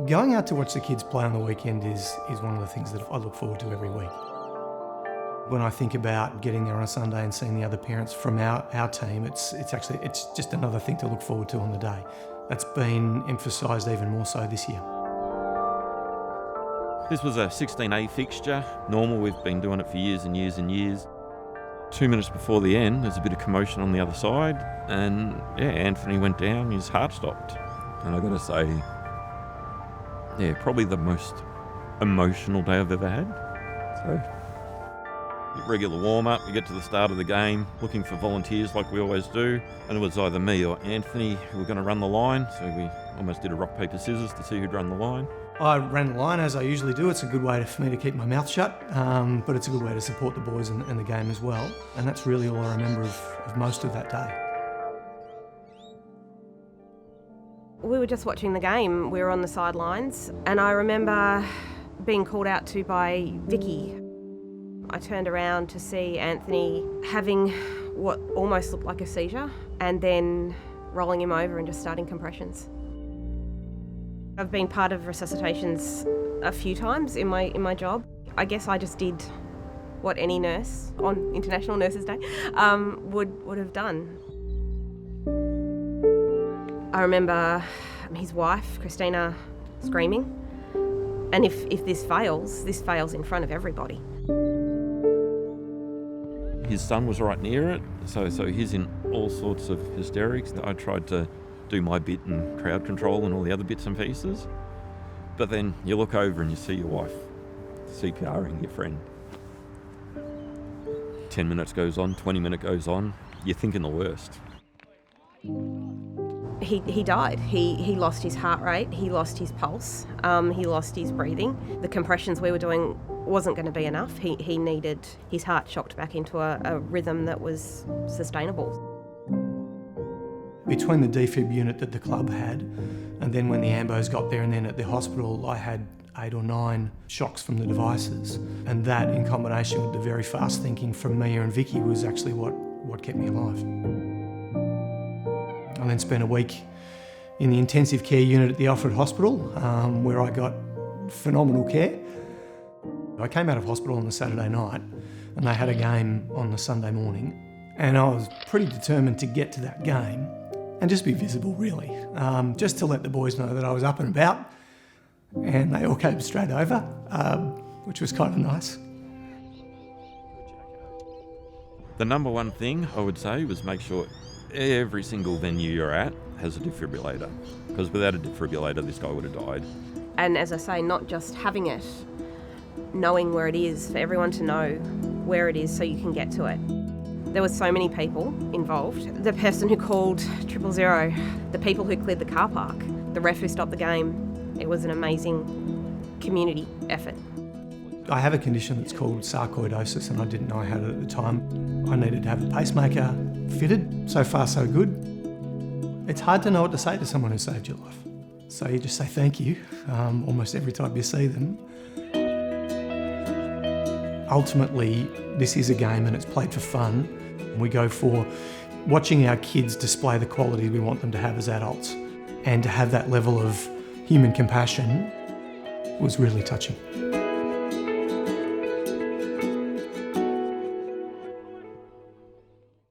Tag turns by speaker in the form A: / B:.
A: Going out to watch the kids play on the weekend is one of the things that I look forward to every week. When I think about getting there on a Sunday and seeing the other parents from our team, it's just another thing to look forward to on the day. That's been emphasised even more so this year.
B: This was a 16A fixture. Normal, we've been doing it for years and years and years. 2 minutes before the end, there's a bit of commotion on the other side, and Anthony went down, his heart stopped. And I've got to say, probably the most emotional day I've ever had. So, regular warm-up, you get to the start of the game, looking for volunteers like we always do, and it was either me or Anthony who were going to run the line, so we almost did a rock, paper, scissors to see who'd run the line.
A: I ran the line as I usually do. It's a good way for me to keep my mouth shut, but it's a good way to support the boys and the game as well, and that's really all I remember of most of that day.
C: We were just watching the game. We were on the sidelines, and I remember being called out to by Vicky. I turned around to see Anthony having what almost looked like a seizure, and then rolling him over and just starting compressions. I've been part of resuscitations a few times in my job. I guess I just did what any nurse on International Nurses Day would have done. I remember his wife, Christina, screaming, and if this fails in front of everybody.
B: His son was right near it, so he's in all sorts of hysterics. I tried to do my bit in crowd control and all the other bits and pieces. But then you look over and you see your wife CPRing your friend. 10 minutes goes on, 20 minutes goes on, you're thinking the worst.
C: He died. He lost his heart rate, he lost his pulse, he lost his breathing. The compressions we were doing wasn't going to be enough. He needed his heart shocked back into a rhythm that was sustainable.
A: Between the defib unit that the club had, and then when the ambos got there, and then at the hospital, I had 8 or 9 shocks from the devices. And that, in combination with the very fast thinking from Mia and Vicky, was actually what kept me alive. I then spent a week in the intensive care unit at the Alfred Hospital, where I got phenomenal care. I came out of hospital on the Saturday night, and they had a game on the Sunday morning, and I was pretty determined to get to that game and just be visible, really, just to let the boys know that I was up and about, and they all came straight over, which was kind of nice.
B: The number one thing I would say was make sure every single venue you're at has a defibrillator, because without a defibrillator, this guy would have died.
C: And as I say, not just having it, knowing where it is, for everyone to know where it is so you can get to it. There were so many people involved. The person who called 000, the people who cleared the car park, the ref who stopped the game. It was an amazing community effort.
A: I have a condition that's called sarcoidosis, and I didn't know I had it at the time. I needed to have a pacemaker fitted. So far, so good. It's hard to know what to say to someone who saved your life. So you just say thank you almost every time you see them. Ultimately, this is a game and it's played for fun. We go for watching our kids display the quality we want them to have as adults, and to have that level of human compassion was really touching.